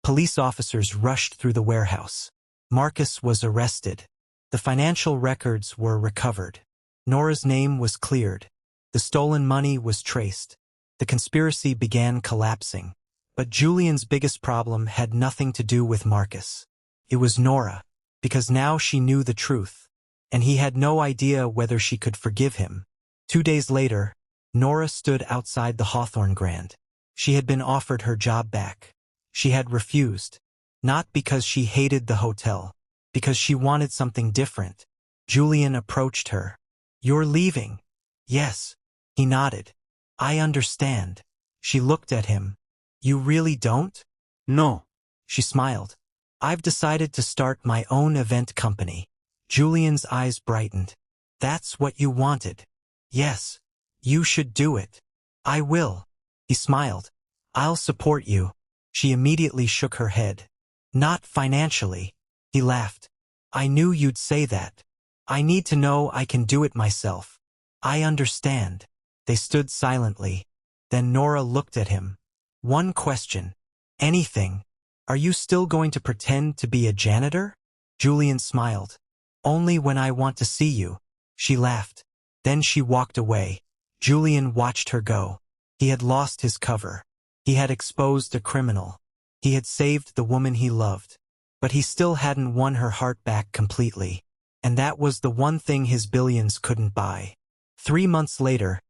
police officers rushed through the warehouse. Marcus was arrested. The financial records were recovered. Nora's name was cleared. The stolen money was traced. The conspiracy began collapsing. But Julian's biggest problem had nothing to do with Marcus. It was Nora, because now she knew the truth, and he had no idea whether she could forgive him. 2 days later, Nora stood outside the Hawthorne Grand. She had been offered her job back. She had refused, not because she hated the hotel, because she wanted something different. Julian approached her. You're leaving? Yes. He nodded. I understand. She looked at him. You really don't? No. She smiled. I've decided to start my own event company. Julian's eyes brightened. That's what you wanted. Yes. You should do it. I will. He smiled. I'll support you. She immediately shook her head. Not financially. He laughed. I knew you'd say that. I need to know I can do it myself. I understand. They stood silently. Then Nora looked at him. One question. Anything. Are you still going to pretend to be a janitor? Julian smiled. Only when I want to see you. She laughed. Then she walked away. Julian watched her go. He had lost his cover. He had exposed a criminal. He had saved the woman he loved. But he still hadn't won her heart back completely. And that was the one thing his billions couldn't buy. 3 months later,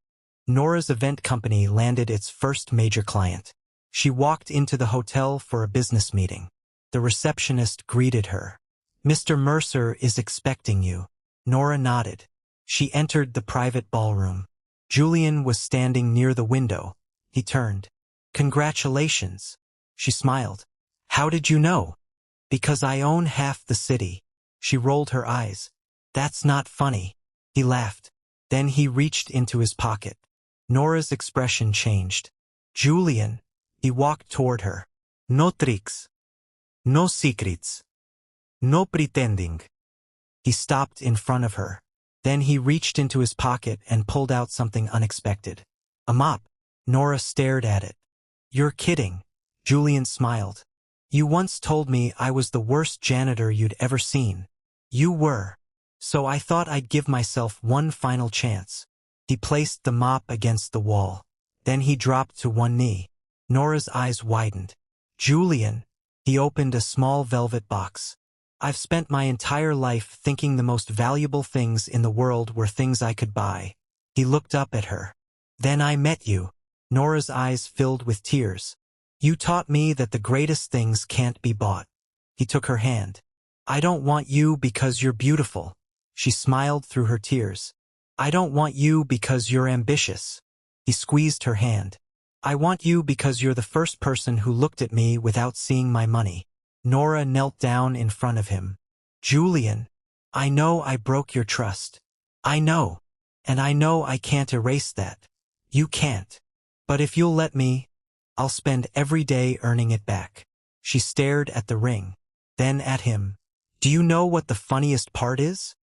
Nora's event company landed its first major client. She walked into the hotel for a business meeting. The receptionist greeted her. Mr. Mercer is expecting you. Nora nodded. She entered the private ballroom. Julian was standing near the window. He turned. Congratulations. She smiled. How did you know? Because I own half the city. She rolled her eyes. That's not funny. He laughed. Then he reached into his pocket. Nora's expression changed. Julian. He walked toward her. No tricks. No secrets. No pretending. He stopped in front of her. Then he reached into his pocket and pulled out something unexpected. A mop. Nora stared at it. You're kidding. Julian smiled. You once told me I was the worst janitor you'd ever seen. You were. So I thought I'd give myself one final chance. He placed the mop against the wall. Then he dropped to one knee. Nora's eyes widened. Julian. He opened a small velvet box. I've spent my entire life thinking the most valuable things in the world were things I could buy. He looked up at her. Then I met you. Nora's eyes filled with tears. You taught me that the greatest things can't be bought. He took her hand. I don't want you because you're beautiful. She smiled through her tears. I don't want you because you're ambitious. He squeezed her hand. I want you because you're the first person who looked at me without seeing my money. Nora knelt down in front of him. Julian, I know I broke your trust. I know. And I know I can't erase that. You can't. But if you'll let me, I'll spend every day earning it back. She stared at the ring. Then at him. Do you know what the funniest part is?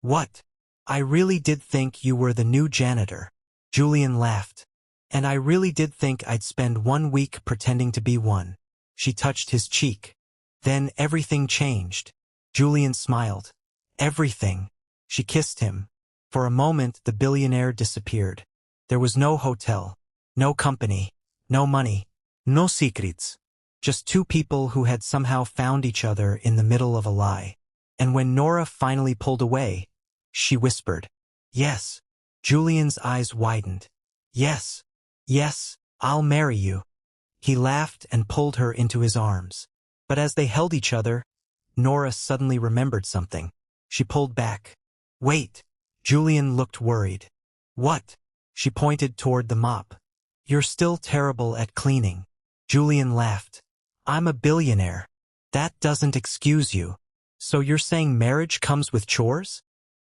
What? I really did think you were the new janitor. Julian laughed. And I really did think I'd spend 1 week pretending to be one. She touched his cheek. Then everything changed. Julian smiled. Everything. She kissed him. For a moment, the billionaire disappeared. There was no hotel, no company, no money, no secrets. Just two people who had somehow found each other in the middle of a lie. And when Nora finally pulled away, she whispered, "Yes." Julian's eyes widened. "Yes. Yes, I'll marry you." He laughed and pulled her into his arms. But as they held each other, Nora suddenly remembered something. She pulled back. "Wait." Julian looked worried. "What?" She pointed toward the mop. "You're still terrible at cleaning." Julian laughed. "I'm a billionaire. That doesn't excuse you. So you're saying marriage comes with chores?"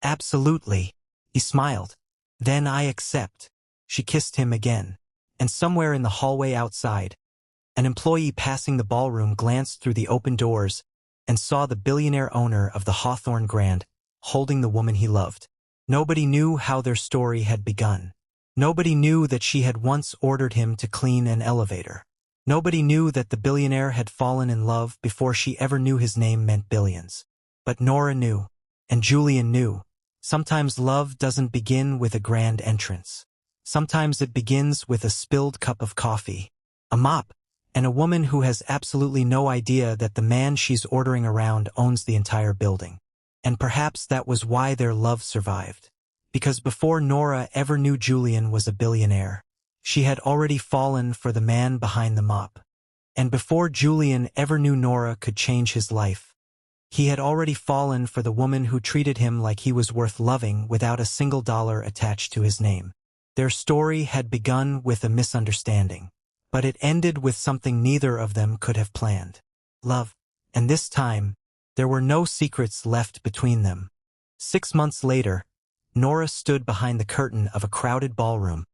"Absolutely." He smiled. "Then I accept." She kissed him again. And somewhere in the hallway outside, an employee passing the ballroom glanced through the open doors and saw the billionaire owner of the Hawthorne Grand holding the woman he loved. Nobody knew how their story had begun. Nobody knew that she had once ordered him to clean an elevator. Nobody knew that the billionaire had fallen in love before she ever knew his name meant billions. But Nora knew, and Julian knew. Sometimes love doesn't begin with a grand entrance. Sometimes it begins with a spilled cup of coffee, a mop, and a woman who has absolutely no idea that the man she's ordering around owns the entire building. And perhaps that was why their love survived. Because before Nora ever knew Julian was a billionaire, she had already fallen for the man behind the mop. And before Julian ever knew Nora could change his life, he had already fallen for the woman who treated him like he was worth loving without a single dollar attached to his name. Their story had begun with a misunderstanding, but it ended with something neither of them could have planned. Love. And this time, there were no secrets left between them. 6 months later, Nora stood behind the curtain of a crowded ballroom,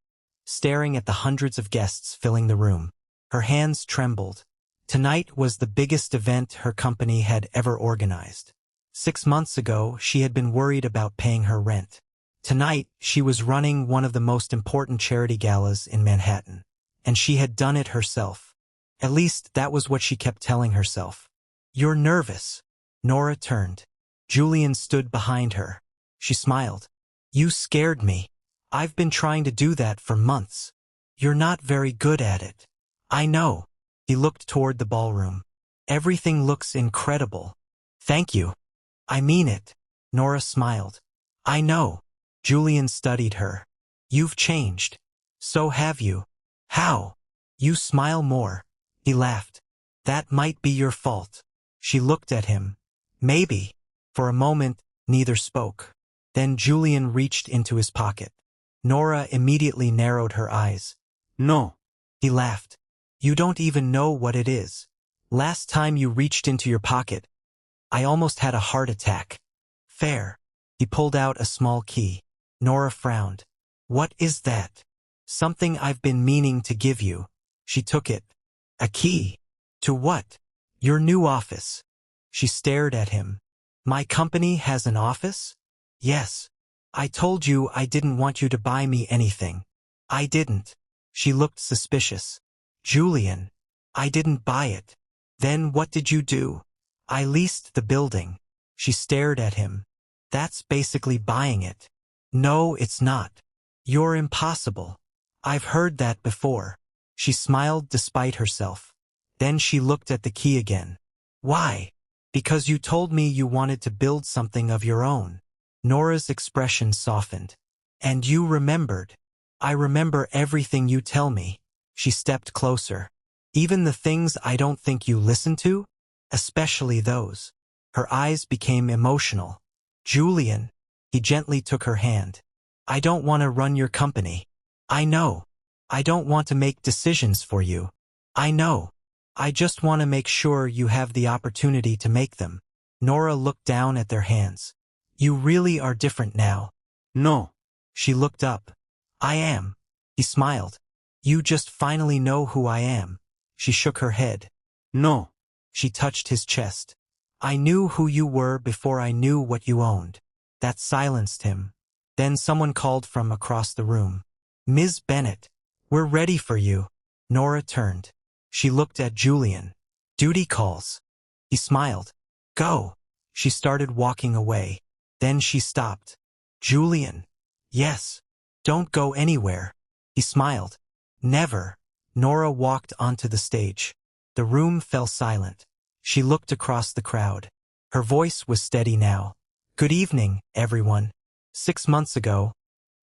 staring at the hundreds of guests filling the room. Her hands trembled. Tonight was the biggest event her company had ever organized. 6 months ago, she had been worried about paying her rent. Tonight, she was running one of the most important charity galas in Manhattan. And she had done it herself. At least, that was what she kept telling herself. "You're nervous." Nora turned. Julian stood behind her. She smiled. "You scared me. I've been trying to do that for months. You're not very good at it." "I know." He looked toward the ballroom. "Everything looks incredible." "Thank you." "I mean it." Nora smiled. "I know." Julian studied her. "You've changed." "So have you." "How?" "You smile more." He laughed. "That might be your fault." She looked at him. "Maybe." For a moment, neither spoke. Then Julian reached into his pocket. Nora immediately narrowed her eyes. "No." He laughed. "You don't even know what it is. Last time you reached into your pocket, I almost had a heart attack." "Fair." He pulled out a small key. Nora frowned. "What is that?" "Something I've been meaning to give you." She took it. "A key? To what?" "Your new office." She stared at him. "My company has an office?" "Yes." "I told you I didn't want you to buy me anything." "I didn't." She looked suspicious. "Julian, I didn't buy it." "Then what did you do?" "I leased the building." She stared at him. "That's basically buying it." "No, it's not. You're impossible." "I've heard that before." She smiled despite herself. Then she looked at the key again. "Why?" "Because you told me you wanted to build something of your own." Nora's expression softened. "And you remembered." "I remember everything you tell me." She stepped closer. "Even the things I don't think you listen to? Especially those." Her eyes became emotional. "Julian." He gently took her hand. "I don't want to run your company." "I know." "I don't want to make decisions for you." "I know. I just want to make sure you have the opportunity to make them." Nora looked down at their hands. "You really are different now." No. She looked up. "I am." He smiled. "You just finally know who I am." She shook her head. No. She touched his chest. I knew who you were before I knew what you owned. That silenced him. Then someone called from across the room. Ms. Bennett, we're ready for you. Nora turned. She looked at Julian. Duty calls. He smiled. Go. She started walking away. Then she stopped. Julian. Yes. Don't go anywhere. He smiled. Never. Nora walked onto the stage. The room fell silent. She looked across the crowd. Her voice was steady now. Good evening, everyone. 6 months ago,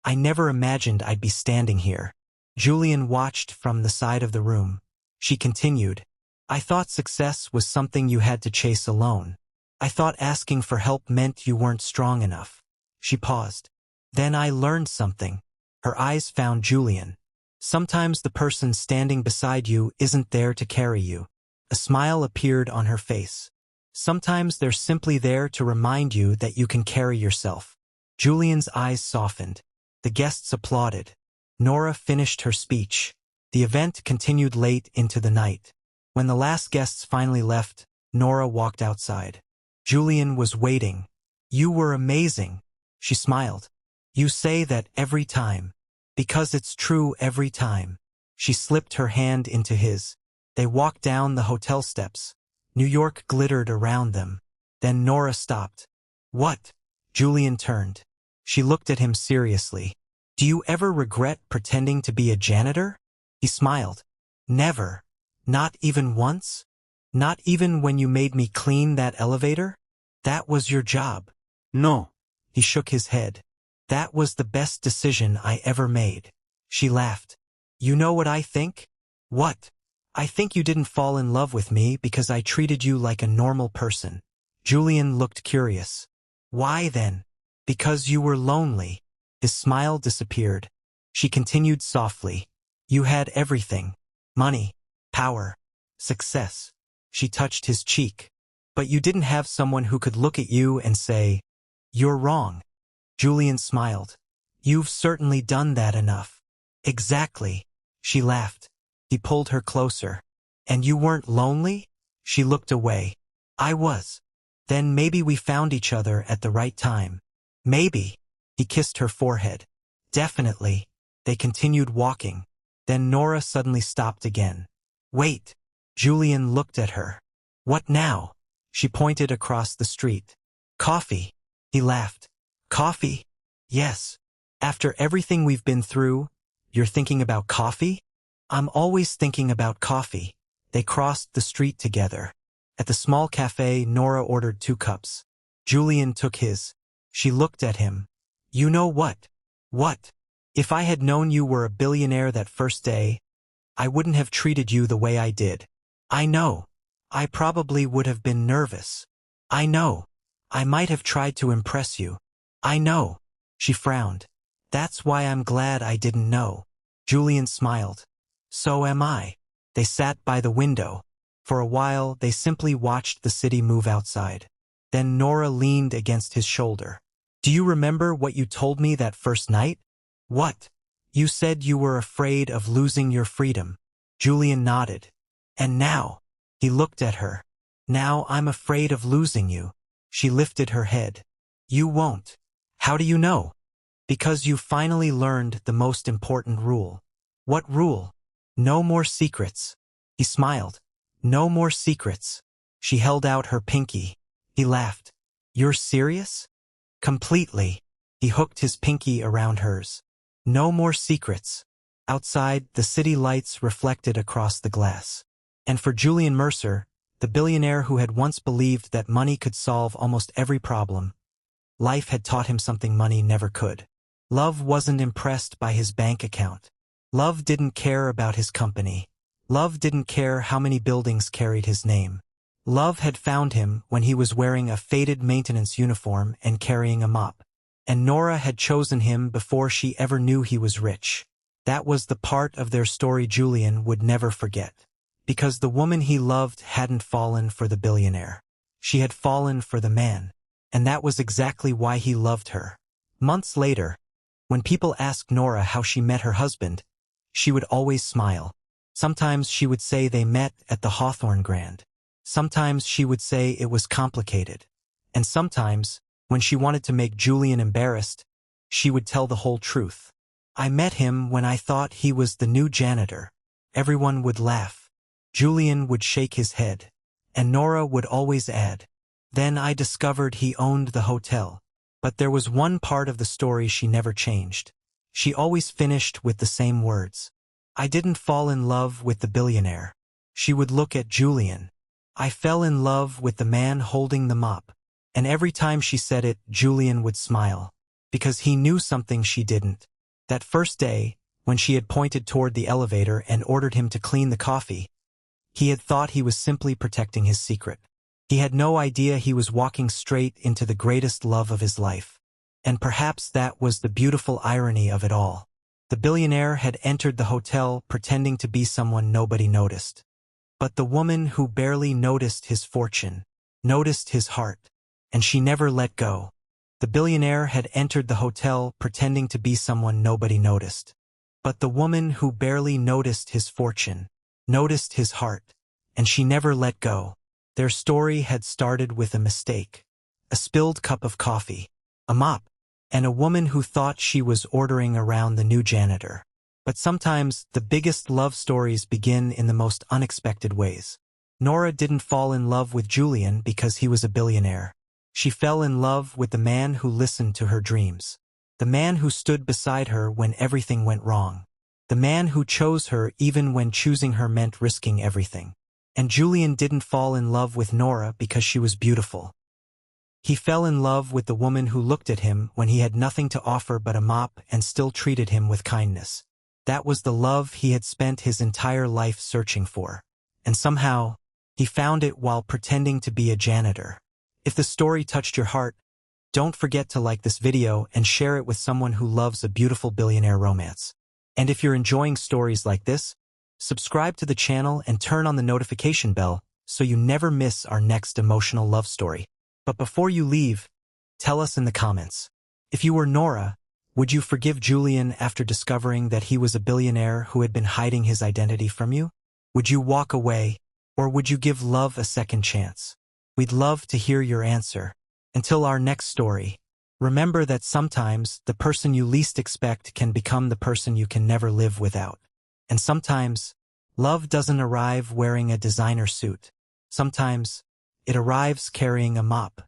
I never imagined I'd be standing here. Julian watched from the side of the room. She continued. I thought success was something you had to chase alone. I thought asking for help meant you weren't strong enough. She paused. Then I learned something. Her eyes found Julian. Sometimes the person standing beside you isn't there to carry you. A smile appeared on her face. Sometimes they're simply there to remind you that you can carry yourself. Julian's eyes softened. The guests applauded. Nora finished her speech. The event continued late into the night. When the last guests finally left, Nora walked outside. Julian was waiting. You were amazing. She smiled. You say that every time. Because it's true every time. She slipped her hand into his. They walked down the hotel steps. New York glittered around them. Then Nora stopped. What? Julian turned. She looked at him seriously. Do you ever regret pretending to be a janitor? He smiled. Never. Not even once? Not even when you made me clean that elevator? That was your job. No. He shook his head. That was the best decision I ever made. She laughed. You know what I think? What? I think you didn't fall in love with me because I treated you like a normal person. Julian looked curious. Why then? Because you were lonely. His smile disappeared. She continued softly. You had everything. Money, power, success. She touched his cheek. But you didn't have someone who could look at you and say, you're wrong. Julian smiled. You've certainly done that enough. Exactly. She laughed. He pulled her closer. And you weren't lonely? She looked away. I was. Then maybe we found each other at the right time. Maybe. He kissed her forehead. Definitely. They continued walking. Then Nora suddenly stopped again. Wait. Julian looked at her. What now? She pointed across the street. Coffee. He laughed. Coffee? Yes. After everything we've been through, you're thinking about coffee? I'm always thinking about coffee. They crossed the street together. At the small cafe, Nora ordered 2 cups. Julian took his. She looked at him. You know what? What? If I had known you were a billionaire that first day, I wouldn't have treated you the way I did. I know. I probably would have been nervous. I know. I might have tried to impress you. I know. She frowned. That's why I'm glad I didn't know. Julian smiled. So am I. They sat by the window. For a while, they simply watched the city move outside. Then Nora leaned against his shoulder. Do you remember what you told me that first night? What? You said you were afraid of losing your freedom. Julian nodded. And now? He looked at her. Now I'm afraid of losing you. She lifted her head. You won't. How do you know? Because you finally learned the most important rule. What rule? No more secrets. He smiled. No more secrets. She held out her pinky. He laughed. You're serious? Completely. He hooked his pinky around hers. No more secrets. Outside, the city lights reflected across the glass. And for Julian Mercer, the billionaire who had once believed that money could solve almost every problem, life had taught him something money never could. Love wasn't impressed by his bank account. Love didn't care about his company. Love didn't care how many buildings carried his name. Love had found him when he was wearing a faded maintenance uniform and carrying a mop. And Nora had chosen him before she ever knew he was rich. That was the part of their story Julian would never forget. Because the woman he loved hadn't fallen for the billionaire. She had fallen for the man. And that was exactly why he loved her. Months later, when people asked Nora how she met her husband, she would always smile. Sometimes she would say they met at the Hawthorne Grand. Sometimes she would say it was complicated. And sometimes, when she wanted to make Julian embarrassed, she would tell the whole truth. I met him when I thought he was the new janitor. Everyone would laugh. Julian would shake his head. And Nora would always add, then I discovered he owned the hotel. But there was one part of the story she never changed. She always finished with the same words. I didn't fall in love with the billionaire. She would look at Julian. I fell in love with the man holding the mop. And every time she said it, Julian would smile. Because he knew something she didn't. That first day, when she had pointed toward the elevator and ordered him to clean the coffee, he had thought he was simply protecting his secret. He had no idea he was walking straight into the greatest love of his life. And perhaps that was the beautiful irony of it all. The billionaire had entered the hotel pretending to be someone nobody noticed. But the woman who barely noticed his fortune, noticed his heart, and she never let go. The billionaire had entered the hotel pretending to be someone nobody noticed. But the woman who barely noticed his fortune, noticed his heart, and she never let go. Their story had started with a mistake. A spilled cup of coffee, a mop, and a woman who thought she was ordering around the new janitor. But sometimes the biggest love stories begin in the most unexpected ways. Nora didn't fall in love with Julian because he was a billionaire. She fell in love with the man who listened to her dreams. The man who stood beside her when everything went wrong. The man who chose her even when choosing her meant risking everything. And Julian didn't fall in love with Nora because she was beautiful. He fell in love with the woman who looked at him when he had nothing to offer but a mop and still treated him with kindness. That was the love he had spent his entire life searching for. And somehow, he found it while pretending to be a janitor. If the story touched your heart, don't forget to like this video and share it with someone who loves a beautiful billionaire romance. And if you're enjoying stories like this, subscribe to the channel and turn on the notification bell so you never miss our next emotional love story. But before you leave, tell us in the comments. If you were Nora, would you forgive Julian after discovering that he was a billionaire who had been hiding his identity from you? Would you walk away, or would you give love a second chance? We'd love to hear your answer. Until our next story, remember that sometimes the person you least expect can become the person you can never live without. And sometimes, love doesn't arrive wearing a designer suit. Sometimes, it arrives carrying a mop.